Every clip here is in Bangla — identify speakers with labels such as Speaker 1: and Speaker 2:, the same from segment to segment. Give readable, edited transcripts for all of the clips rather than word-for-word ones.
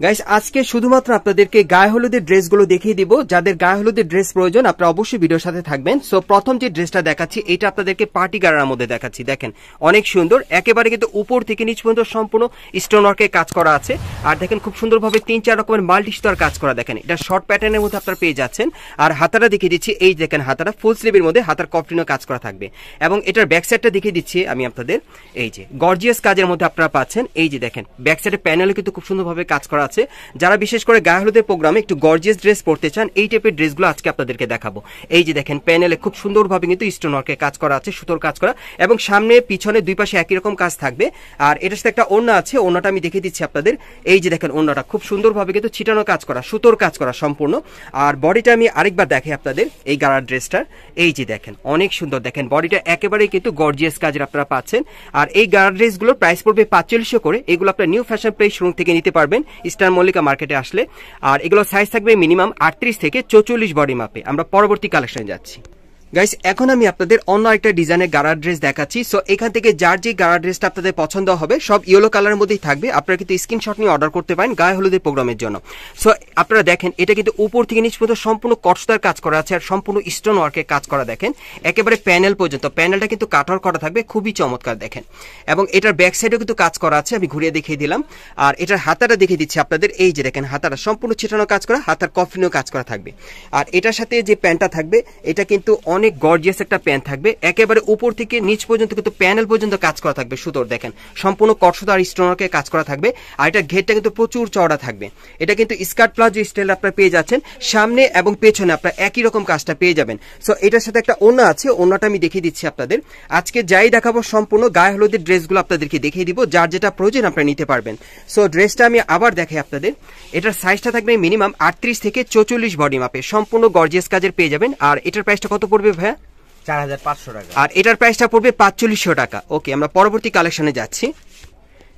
Speaker 1: গাইস আজকে শুধুমাত্র আপনাদেরকে গায়ে হলুদের ড্রেসগুলো দেখিয়ে দিব। যাদের গায়ে হলুদের ড্রেস প্রয়োজন আপনারা অবশ্যই ভিডিওর সাথে থাকবেন। সো প্রথম যে ড্রেসটা দেখাচ্ছি এটা আপনাদেরকে পার্টি গারার মধ্যে দেখাচ্ছি। দেখেন অনেক সুন্দর, একেবারে কিন্তু উপর থেকে নিচ পর্যন্ত সম্পূর্ণ স্টোন ওয়ার্কের কাজ করা আছে। আর দেখেন খুব সুন্দরভাবে 3-4 রকমের মাল্টি স্তর কাজ করা। দেখেন এটা শর্ট প্যাটার্নের মধ্যে আপনারা পেয়ে যাচ্ছেন। আর হাতাটা দেখিয়ে দিচ্ছি, এই দেখেন হাতাটা ফুল স্লিভের মধ্যে হাতার কফলিনও কাজ করা থাকবে। এবং এটার ব্যাক সাইডটা দেখিয়ে দিচ্ছি আমি আপনাদের, এই যে গর্জিয়াস কাজের মধ্যে আপনারা পাচ্ছেন। এই যে দেখেন ব্যাক সাইডের প্যানেলে কিন্তু খুব সুন্দরভাবে কাজ করা আছে। যারা বিশেষ করে গায়ে হলুদের প্রোগ্রামে একটু গর্জিয়াস ড্রেস পরতে চান এই টাইপের ড্রেসগুলো আজকে আপনাদেরকে দেখাবো। এই যে দেখেন প্যানেলে খুব সুন্দরভাবে কিন্তু স্টোন ওয়ার্কের কাজ করা আছে, সুতোর কাজ করা, এবং সামনে পিছনে দুই পাশে একই রকম কাজ থাকবে। আর এটার সাথে একটা ওড়না আছে, ওড়নাটা আমি দেখিয়ে দিচ্ছি আপনাদের। এই যে দেখেন ওড়নাটা খুব সুন্দরভাবে কিন্তু ছিটানো কাজ করা, সুতোর কাজ করা সম্পূর্ণ। আর বডিটা আমি আরেকবার দেখাই আপনাদের, এই গাড়ার ড্রেসটার এই যে দেখেন অনেক সুন্দর। দেখেন বডিটা একেবারেই কিন্তু গর্জিয়াস কাজের আপনারা পাচ্ছেন। আর এই গাড়ার ড্রেসগুলোর প্রাইস পড়বে 4500 করে। এগুলো আপনার নিউ ফ্যাশন প্লেস শোরুম থেকে নিতে পারবেন স্টার মল্লিকা মার্কেটে আসলে। আর এগুলো সাইজ থাকবে মিনিমাম 38 থেকে 44 বডি মাপে। আমরা পরবর্তী কালেকশনে যাচ্ছি। গাইস এখন আমি আপনাদের অন্য একটা ডিজাইনের গাড়ার ড্রেস দেখাচ্ছি। সো এখান থেকে যার যে গাড়ার ড্রেসটা আপনাদের পছন্দ হবে সব ইয়েলো কালারের মধ্যেই থাকবে। আপনারা কিন্তু স্ক্রিনশট নিয়ে অর্ডার করতে পারেন গায়ে হলুদের প্রোগ্রামের জন্য। সো আপনারা দেখেন এটা কিন্তু উপর থেকে নিচ পর্যন্ত সম্পূর্ণ কটসুতার কাজ করা আছে আর সম্পূর্ণ স্টোন ওয়ার্কের কাজ করা। দেখেন একেবারে প্যানেল পর্যন্ত, প্যানেলটা কিন্তু কাটার করা থাকবে, খুবই চমৎকার দেখেন। এবং এটার ব্যাক সাইডেও কিন্তু কাজ করা আছে, আমি ঘুরিয়ে দেখিয়ে দিলাম। আর এটার হাতাটা দেখিয়ে দিচ্ছি আপনাদের, এই যে দেখেন হাতাটা সম্পূর্ণ ছিটানো কাজ করা, হাতার কফলিনও কাজ করা থাকবে। আর এটার সাথে যে প্যান্টটা থাকবে এটা কিন্তু অনেক গর্জিয়াস একটা প্যান্ট থাকবে, একেবারে উপর থেকে নিচ পর্যন্ত কিন্তু প্যানেল পর্যন্ত কাজ করা থাকবে সুতোর। দেখেন সম্পূর্ণ কটসুতা আর স্টোন ওয়ার্কের কাজ করা থাকবে। আর এটা ঘেরটা কিন্তু প্রচুর চওড়া থাকবে। এটা কিন্তু স্কার্ট প্লাজো স্টাইল আপনারা পেয়ে যাচ্ছেন, সামনে এবং পেছনে আপনারা একই রকম কাজটা পেয়ে যাবেন। সো এটার সাথে একটা ওড়না আছে, ওড়নাটা আমি দেখিয়ে দিচ্ছি আপনাদের। আজকে যাই দেখাবো সম্পূর্ণ গায়ে হলুদের ড্রেসগুলো আপনাদেরকে দেখিয়ে দিব, যার যেটা প্রয়োজন আপনারা নিতে পারবেন। সো ড্রেসটা আমি আবার দেখাই আপনাদের। এটার সাইজটা থাকবে মিনিমাম 38 থেকে 44 বডি মাপে, সম্পূর্ণ গর্জিয়াস কাজের পেয়ে যাবেন। আর এটার প্রাইসটা কত পড়বে ভাইয়া?
Speaker 2: 4500 টাকা।
Speaker 1: আর এটার প্রাইসটা পড়বে 4500 টাকা। ওকে আমরা পরবর্তী কালেকশনে যাচ্ছি।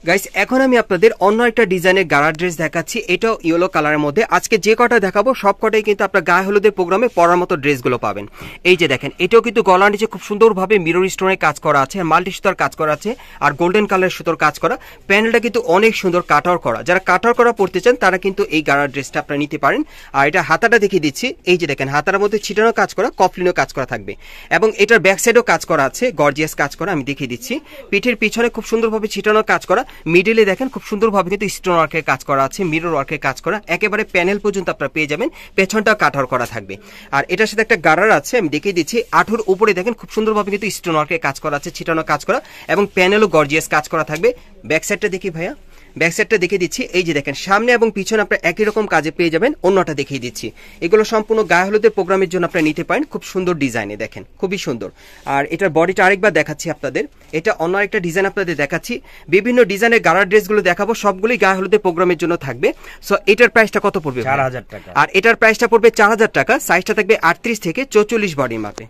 Speaker 1: গাইস এখন আমি আপনাদের অন্য একটা ডিজাইনের গাড়ার ড্রেস দেখাচ্ছি, এটাও ইয়েলো কালারের মধ্যে। আজকে যে কটা দেখাবো সব কটাই কিন্তু আপনার গায়ে হলুদের প্রোগ্রামে পরার মতো ড্রেসগুলো পাবেন। এই যে দেখেন এটাও কিন্তু গলার নিচে খুব সুন্দরভাবে মিরর স্টোনের কাজ করা আছে, মাল্টি সুতার কাজ করা আছে আর গোল্ডেন কালারের সুতোর কাজ করা। প্যানেলটা কিন্তু অনেক সুন্দর কাটার করা, যারা কাটার করা পড়তে চান তারা কিন্তু এই গাড়ার ড্রেসটা আপনারা নিতে পারেন। আর এটা হাতাটা দেখিয়ে দিচ্ছি, এই যে দেখেন হাতার মধ্যে ছিটানো কাজ করা, কফলিনও কাজ করা থাকবে। এবং এটার ব্যাক সাইডেও কাজ করা আছে, গর্জিয়াস কাজ করা, আমি দেখিয়ে দিচ্ছি। পিঠের পিছনে খুব সুন্দরভাবে ছিটানো কাজ করা, মিডিলে দেখেন খুব সুন্দরভাবে কিন্তু স্টোন ওয়ার্কের কাজ করা আছে, মিরর ওয়ার্কের কাজ করা, একেবারে প্যানেল পর্যন্ত আপনারা পেয়ে যাবেন। পেছনটা কাটার করা থাকবে। আর এটার সাথে একটা গাড়ার আছে, আমি দেখিয়ে দিচ্ছি। আঠুর উপরে দেখেন খুব সুন্দরভাবে কিন্তু স্টোন ওয়ার্কের কাজ করা আছে, ছিটানো কাজ করা, এবং প্যানেলও গর্জিয়াস কাজ করা থাকবে। ব্যাক সাইডটা দেখি ভাইয়া, ব্যাক সাইডটা দেখিয়ে দিচ্ছি। এই যে দেখেন সামনে এবং পিছনে আপনারা একই রকম কাজে পেয়ে যাবেন। অন্যটা দেখিয়ে দিচ্ছি, এগুলো সম্পূর্ণ গায়ে হলুদের প্রোগ্রামের জন্য আপনারা নিতে পারেন, খুব সুন্দর ডিজাইনে দেখেন, খুবই সুন্দর। আর এটার বডিটা আরেকবার দেখাচ্ছি আপনাদের, এটা অন্য একটা ডিজাইন আপনাদের দেখাচ্ছি। বিভিন্ন ডিজাইনের গাড়ার ড্রেসগুলো দেখাবো, সবগুলোই গায়ে হলুদের প্রোগ্রামের জন্য থাকবে। সো এটার প্রাইসটা কত পড়বে?
Speaker 2: 4000 টাকা।
Speaker 1: আর এটার প্রাইসটা পড়বে 4000 টাকা। সাইজটা থাকবে 38 থেকে 44 বডি মাপে।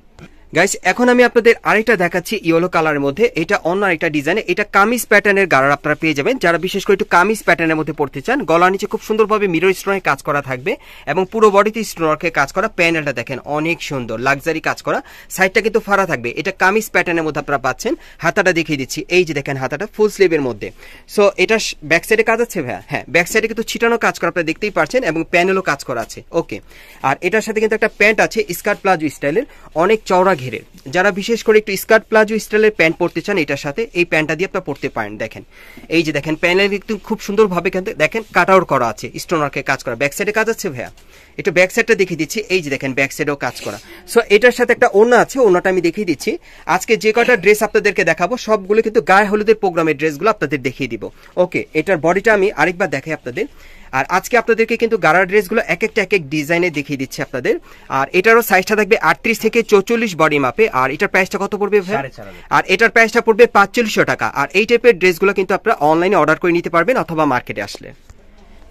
Speaker 1: গাইস এখন আমি আপনাদের আরেকটা দেখাচ্ছি ইয়েলো কালারের মধ্যে, এটা অন্য আরেকটা ডিজাইনে। এটা কামিজ প্যাটার্নের গাড়ার আপনারা পেয়ে যাবেন, যারা বিশেষ করে একটু কামিজ প্যাটার্নের মধ্যে পড়তে চান। গলার নিচে খুব সুন্দরভাবে মিরর স্টোনের কাজ করা থাকবে এবং পুরো বডিতে স্টোন ওয়ার্কের কাজ করা। প্যানেলটা দেখেন অনেক সুন্দর লাক্সারি কাজ করা, সাইডটা কিন্তু ফাড়া থাকবে। এটা কামিজ প্যাটার্নের মধ্যে আপনারা পাচ্ছেন। হাতাটা দেখিয়ে দিচ্ছি, এই যে দেখেন হাতাটা ফুল স্লিভের মধ্যে। সো এটা ব্যাক সাইডে কাজ আছে ভাইয়া? হ্যাঁ, ব্যাক সাইডে কিন্তু ছিটানো কাজ করা আপনারা দেখতেই পাচ্ছেন এবং প্যানেলও কাজ করা আছে। ওকে, আর এটার সাথে কিন্তু একটা প্যান্ট আছে স্কার্ট প্লাজো স্টাইলের, অনেক চওড়া ঘেরের। যারা বিশেষ করে একটু স্কার্ট প্লাজো স্টাইলের প্যান্ট পরতে চান এটার সাথে এই প্যান্টটা দিয়ে আপনারা পরতে পারেন। দেখেন এই যে দেখেন প্যানেল কিন্তু খুব সুন্দরভাবে দেখেন কাটার করা আছে, স্টোন ওয়ার্কের কাজ করা। ব্যাক সাইডে কাজ আছে ভাইয়া, একটু ব্যাক সাইডটা দেখিয়ে দিচ্ছি। এই যে দেখেন ব্যাক সাইডেও কাজ করা। সো এটার সাথে একটা ওড়না আছে, ওড়নাটা আমি দেখিয়ে দিচ্ছি। আজকে যে কটা ড্রেস আপনাদেরকে দেখাবো সবগুলো কিন্তু গায়ে হলুদের প্রোগ্রামের ড্রেসগুলো আপনাদের দেখিয়ে দিব। ওকে, এটার বডিটা আমি আরেকবার দেখাই আপনাদের। আর আজকে আপনাদেরকে কিন্তু গাড়ার ড্রেসগুলো এক একটা এক এক ডিজাইনে দেখিয়ে দিচ্ছি আপনাদের। আর এটারও সাইজটা থাকবে 38 থেকে 44 বডি মাপে। আর এটার প্রাইসটা কত পড়বে ভাই?
Speaker 2: 4500।
Speaker 1: আর এটার প্রাইসটা পড়বে 4500 টাকা। আর এই টাইপের ড্রেসগুলো কিন্তু আপনারা অনলাইনে অর্ডার করে নিতে পারবেন অথবা মার্কেটে আসলে।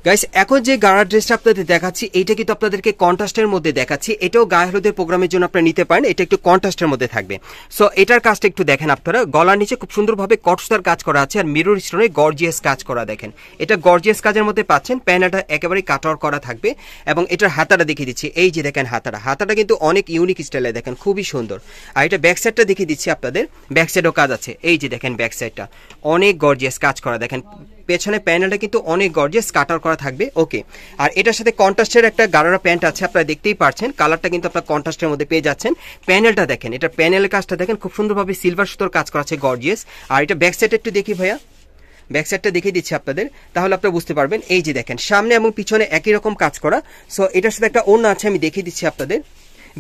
Speaker 1: গাইস এখন যে গাড়ার ড্রেসটা আপনাদের দেখাচ্ছি এইটা কিন্তু আপনাদেরকে কন্ট্রাস্টের মধ্যে দেখাচ্ছি। এটাও গায়ে হলুদের প্রোগ্রামের জন্য আপনারা নিতে পারেন, এটা একটু কন্ট্রাস্টের মধ্যে থাকবে। সো এটার কাজটা একটু দেখেন আপনারা, গলার নিচে খুব সুন্দরভাবে কটসুতার কাজ করা আছে আর মিরর স্টোনে গর্জিয়াস কাজ করা। দেখেন এটা গর্জিয়াস কাজের মধ্যে পাচ্ছেন। প্যানেলটা একেবারে কাটার করা থাকবে এবং এটার হাতাটা দেখিয়ে দিচ্ছি। এই যে দেখেন হাতাটা কিন্তু অনেক ইউনিক স্টাইলে, দেখেন খুবই সুন্দর। আর এটা ব্যাক সাইডটা দেখিয়ে দিচ্ছি আপনাদের, ব্যাক সাইডেও কাজ আছে। এই যে দেখেন ব্যাক সাইডটা অনেক গর্জিয়াস কাজ করা। দেখেন পেছনে প্যানেলটা কিন্তু অনেক গর্জিয়াস কাটার করা থাকবে। ওকে, আর এটার সাথে কন্ট্রাস্টের একটা গারারা প্যান্ট আছে, আপনারা দেখতেই পাচ্ছেন কালারটা কিন্তু আপনার কন্ট্রাস্টের মধ্যে পেয়ে যাচ্ছেন। প্যানেলটা দেখেন, এটা প্যানেলের কাজটা দেখেন খুব সুন্দরভাবে সিলভার সুতোর কাজ করা আছে গর্জিয়াস। আর এটা ব্যাক সাইড একটু দেখি ভাইয়া, ব্যাক সাইডটা দেখিয়ে দিচ্ছি আপনাদের, তাহলে আপনারা বুঝতে পারবেন। এই যে দেখেন সামনে এবং পিছনে একই রকম কাজ করা। সো এটার সাথে একটা ওড়না আছে, আমি দেখিয়ে দিচ্ছি আপনাদের।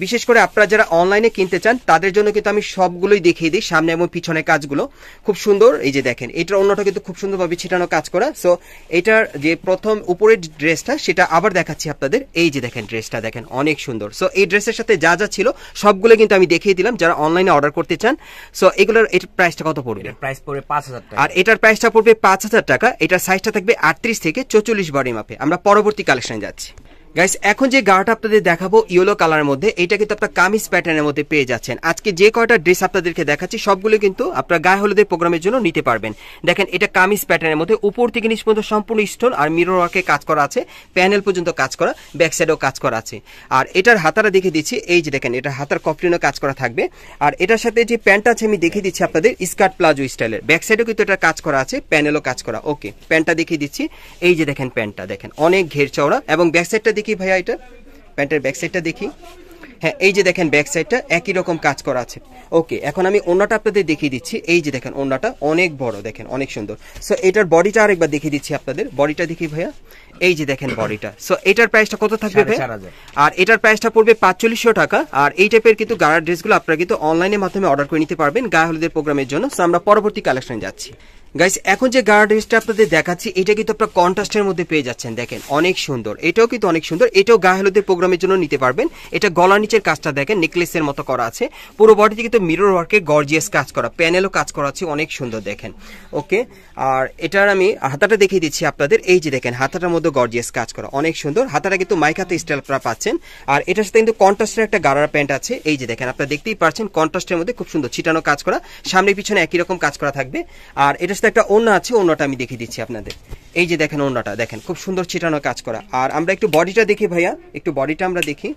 Speaker 1: বিশেষ করে আপনারা যারা অনলাইনে কিনতে চান তাদের জন্য কিন্তু আমি সবগুলোই দেখিয়ে দিই, সামনে এবং পিছনে কাজগুলো খুব সুন্দর। এই যে দেখেন এটার অন্যটা কিন্তু খুব সুন্দরভাবে ছিটানো কাজ করা। সো এটার যে প্রথম উপরের ড্রেসটা সেটা আবার দেখাচ্ছি আপনাদের। এই যে দেখেন ড্রেসটা দেখেন অনেক সুন্দর। সো এই ড্রেসের সাথে যা যা ছিল সবগুলো কিন্তু আমি দেখিয়ে দিলাম যারা অনলাইনে অর্ডার করতে চান। সো এগুলোর এটার প্রাইসটা কত পড়বে?
Speaker 2: প্রাইস পড়বে 5000 টাকা।
Speaker 1: আর এটার প্রাইসটা পড়বে 5000 টাকা। এটার সাইজটা থাকবে 38 থেকে 44 বডি মাপে। আমরা পরবর্তী কালেকশনে যাচ্ছি। গাইস, এখন যে গাড়াটা আপনাদের দেখাবো ইয়েলো কালারের মধ্যে, এটা কিন্তু আপনার কামিজ প্যাটার্নের মধ্যে পেয়ে যাচ্ছেন। আজকে যে কয়টা ড্রেস আপনাদেরকে দেখাচ্ছি সবগুলো কিন্তু আপনার গায়ে হলুদের প্রোগ্রামের জন্য নিতে পারবেন। দেখেন এটা কামিজ প্যাটার্নের মধ্যে, উপর থেকে নিচ পর্যন্ত সম্পূর্ণ স্টোন আর মিরর ওয়ার্কে কাজ করা আছে, প্যানেল পর্যন্ত কাজ করা, ব্যাক সাইডেও কাজ করা আছে। আর এটার হাতাটা দেখে দিচ্ছি, এই যে দেখেন এটা হাতার কফলিনও কাজ করা থাকবে। আর এটার সাথে যে প্যান্টটা আছে আমি দেখিয়ে দিচ্ছি আপনাদের, স্কার্ট প্লাজো স্টাইলের, ব্যাক সাইডেও কিন্তু এটা কাজ করা আছে, প্যানেলও কাজ করা। ওকে, প্যান্টটা দেখিয়ে দিচ্ছি। এই যে দেখেন প্যান্টটা দেখেন অনেক ঘের চওড়া, এবং ব্যাক সাইডটা দেখি ভাইয়া, এটা প্যান্টের ব্যাক সাইডটা দেখি। হ্যাঁ, এই যে দেখেন ব্যাক সাইডটা একই রকম কাজ করা আছে। ওকে, এখন আমি ওড়নাটা আপনাদের দেখিয়ে দিচ্ছি। এই যে দেখেন ওড়নাটা অনেক বড়, দেখেন অনেক সুন্দর। সো এটার বডিটা আরেকবার দেখিয়ে দিচ্ছি আপনাদের, বডিটা দেখি ভাইয়া। এই যে দেখেন বডিটা। সো এটার প্রাইসটা কত থাকবে ভাই? আর এটার প্রাইসটা পড়বে 4500 টাকা। আর এই টাইপের কিন্তু গাড়ার ড্রেসগুলো আপনারা কিন্তু অনলাইনের মাধ্যমে অর্ডার করে নিতে পারবেন গায়ে হলুদের প্রোগ্রামের জন্য। সো আমরা পরবর্তী কালেকশনে যাচ্ছি। গাইস, এখন যে গাড়া ড্রেসটা আপনাদের দেখাচ্ছি এটা কিন্তু আপনারা কন্ট্রাস্টের মধ্যে পেয়ে যাচ্ছেন, দেখেন অনেক সুন্দর। এটাও কিন্তু অনেক সুন্দর, এটাও গায়ে হলুদের প্রোগ্রামের জন্য নিতে পারবেন। এটা গলার নিচের কাজটা দেখেন নেকলেসের মতো করা আছে, পুরো বডিতে কিন্তু মিরর ওয়ার্কে গর্জিয়াস কাজ করা, প্যানেলও কাজ করা আছে, অনেক সুন্দর দেখেন। ওকে, আর এটার আমি হাতাটা দেখিয়ে দিচ্ছি আপনাদের। এই যে দেখেন হাতাটার মধ্যে গর্জিয়াস কাজ করা, অনেক সুন্দর। হাতাটা কিন্তু মাইকাতে স্টাইল আপনারা পাচ্ছেন। আর এটার সাথে কিন্তু কন্ট্রাস্টের একটা গাড়ার প্যান্ট আছে। এই যে দেখেন আপনারা দেখতেই পাচ্ছেন কন্ট্রাস্টের মধ্যে খুব সুন্দর ছিটানো কাজ করা, সামনে পিছনে একই রকম কাজ করা থাকবে। আর এটার সাথে একটা ওড়না আছে, ওড়নাটা আমি দেখিয়ে দিচ্ছি আপনাদের। এই যে দেখেন ওড়নাটা দেখেন খুব সুন্দর ছিটানো কাজ করা। আর আমরা একটু বডিটা দেখি ভাইয়া, একটু বডিটা আমরা দেখি।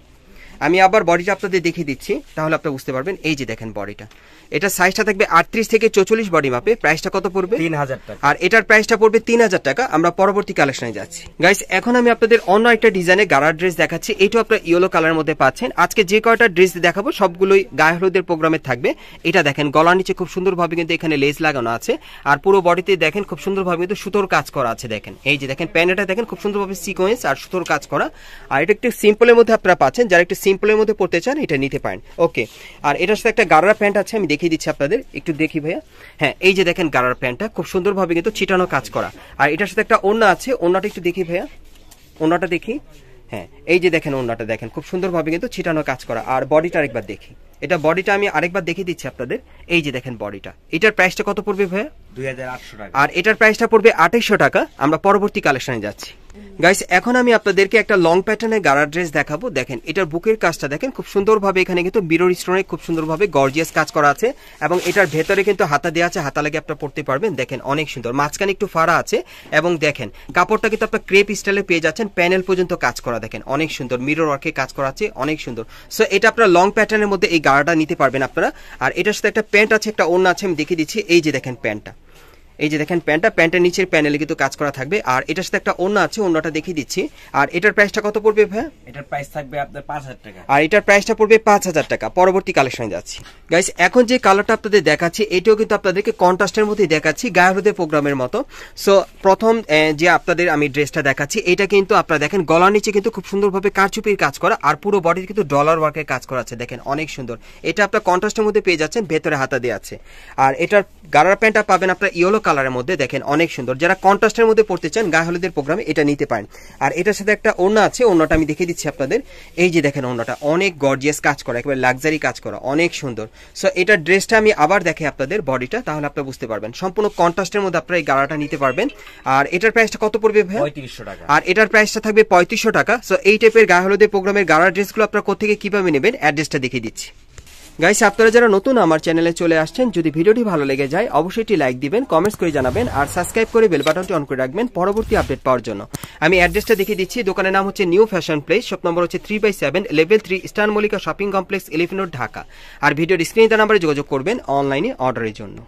Speaker 1: আমি আবার বডিটা আপনাদের দেখিয়ে দিচ্ছি, তাহলে আপনারা বুঝতে পারবেন। এই যে দেখেন বডিটা, এটা সাইজটা থাকবে 38 থেকে 44 বডি মাপে। প্রাইসটা কত পড়বে?
Speaker 2: 3000 টাকা।
Speaker 1: আর এটার প্রাইসটা পড়বে 3000 টাকা। আমরা পরবর্তী কালেকশনে যাচ্ছি। গাইস, এখন আমি আপনাদের অন্য একটা ডিজাইনের গাড়ার ড্রেস দেখাচ্ছি। এটাও আপনারা ইয়েলো কালারের মধ্যে পাচ্ছেন। আজকে যে কয়টা ড্রেস দেখাবো সবগুলোই গায়ে হলুদের প্রোগ্রামে থাকবে। এটা দেখেন গলার নিচে খুব সুন্দরভাবে কিন্তু এখানে লেস লাগানো আছে, আর পুরো বডিতে দেখেন খুব সুন্দরভাবে কিন্তু সুতোর কাজ করা আছে। দেখেন এই যে দেখেন প্যান্টটা দেখেন খুব সুন্দরভাবে সিকোয়েন্স আর সুতোর কাজ করা। আর এটা একটু সিম্পলের মধ্যে আপনারা পাচ্ছেন, যারা একটু সিম্পলের মধ্যে পড়তে চান এটা নিতে পারেন। ওকে, আর এটার সাথে একটা গাড়ার প্যান্ট আছে, আমি দেখিয়ে দিচ্ছি আপনাদের, একটু দেখি ভাইয়া। হ্যাঁ, এই যে দেখেন গাড়ার প্যান্টটা খুব সুন্দরভাবে কিন্তু ছিটানো কাজ করা। আর এটার সাথে একটা ওড়না আছে, ওড়নাটা একটু দেখি ভাইয়া, ওড়নাটা দেখি। হ্যাঁ, এই যে দেখেন ওড়নাটা দেখেন খুব সুন্দরভাবে কিন্তু ছিটানো কাজ করা। আর বডিটা আরেকবার দেখি, এটা বডিটা আমি আরেকবার দেখিয়ে দিচ্ছি আপনাদের। এই যে দেখেন বডিটা, এটার প্রাইসটা কত পড়বে ভাইয়া?
Speaker 2: 2800 টাকা।
Speaker 1: আর এটার প্রাইসটা পড়বে 2800 টাকা। আমরা পরবর্তী কালেকশনে যাচ্ছি। গাইস, এখন আমি আপনাদেরকে একটা লং প্যাটার্নের গাড়ার ড্রেস দেখাবো। দেখেন এটার বুকের কাজটা দেখেন খুব সুন্দরভাবে, এখানে কিন্তু মিরর স্টোনে খুব সুন্দরভাবে গর্জিয়াস কাজ করা আছে, এবং এটার ভেতরে কিন্তু হাতা দেওয়া আছে, হাতা লাগে আপনারা পড়তে পারবেন। দেখেন অনেক সুন্দর, মাঝখানে একটু ফাড়া আছে, এবং দেখেন কাপড়টা কিন্তু আপনার ক্রেপ স্টাইলে পেয়ে যাচ্ছেন, প্যানেল পর্যন্ত কাজ করা দেখেন অনেক সুন্দর, মিরর ওয়ার্কে কাজ করা আছে, অনেক সুন্দর। সো এটা আপনারা লং প্যাটার্নের মধ্যে এই গাড়াটা নিতে পারবেন আপনারা। আর এটার সাথে একটা প্যান্ট আছে, একটা ওড়না আছে, আমি দেখিয়ে দিচ্ছি। এই যে দেখেন প্যান্টটা, এই যে দেখেন প্যান্টটা, প্যান্টের নিচের প্যানেলে কিন্তু কাজ করা থাকবে। আর এটার সাথে একটা ওড়না আছে, ওড়নাটা দেখিয়ে দিচ্ছি। আর এটার প্রাইসটা কত পড়বে ভাই?
Speaker 2: এটার প্রাইস থাকবে আপনার 5000 টাকা।
Speaker 1: আর এটার প্রাইসটা পড়বে 5000 টাকা। পরবর্তী কালেকশনে যাচ্ছি। গাইস, এখন যে কালারটা আপনাদের দেখাচ্ছি এটাও কিন্তু আপনাদেরকে কন্ট্রাস্টের মধ্যে দেখাচ্ছি, গায়ে হলুদের প্রোগ্রামের মতো। সো প্রথম যে আপনাদের আমি ড্রেসটা দেখাচ্ছি, এটা কিন্তু আপনারা দেখেন গলার নিচে কিন্তু খুব সুন্দরভাবে কারচুপির কাজ করা, আর পুরো বডিতে কিন্তু ডলার ওয়ার্কের কাজ করা আছে, দেখেন অনেক সুন্দর। এটা আপনার কন্ট্রাস্টের মধ্যে পেয়ে যাচ্ছেন, ভেতরে হাতা দেওয়া আছে। আর এটার গাড়ার প্যান্টটা পাবেন আপনার ইয়েলো কালারের মধ্যে, দেখেন অনেক সুন্দর। যারা কন্ট্রাস্টের মধ্যে পড়তে চান গায়ে হলুদের প্রোগ্রামে এটা নিতে পারেন। আর এটার সাথে একটা ওড়না আছে, ওড়নাটা আমি দেখিয়ে দিচ্ছি আপনাদের। এই যে দেখেন ওড়নাটা অনেক গর্জিয়াস কাজ করা, একেবারে লাক্সারি কাজ করা, অনেক সুন্দর। সো এটা ড্রেসটা আমি আবার দেখে আপনাদের বডিটা, তাহলে আপনারা বুঝতে পারবেন। সম্পূর্ণ কন্ট্রাস্টের মধ্যে আপনারা এই গাড়াটা নিতে পারবেন। আর এটার প্রাইসটা কত পড়বে ভাই?
Speaker 2: 3500 টাকা।
Speaker 1: আর এটার প্রাইসটা থাকবে 3500 টাকা। সো এই টাইপের গায়ে হলুদের প্রোগ্রামের গাড়া ড্রেসগুলো আপনারা কোথেকে কিভাবে নেবেন অ্যাড্রেসটা দেখিয়ে দিচ্ছি। গাইস, আপনারা যারা নতুন আমার চ্যানেলে চলে আসছেন, যদি ভিডিওটি ভালো লেগে যায় অবশ্যই একটি লাইক দিবেন, কমেন্টস করে জানাবেন, আর সাবস্ক্রাইব করে বেল বাটনটি অন করে রাখবেন পরবর্তী আপডেট পাওয়ার জন্য। আমি অ্যাড্রেসটা দেখিয়ে দিচ্ছি। দোকানের নাম হচ্ছে new fashion place, shop number হচ্ছে 3/7, level 3, eastern Mallika shopping complex, elephant road, Dhaka. আর ভিডিওর স্ক্রিনে দেওয়া নম্বরে যোগাযোগ করবেন অনলাইনে অর্ডারের জন্য।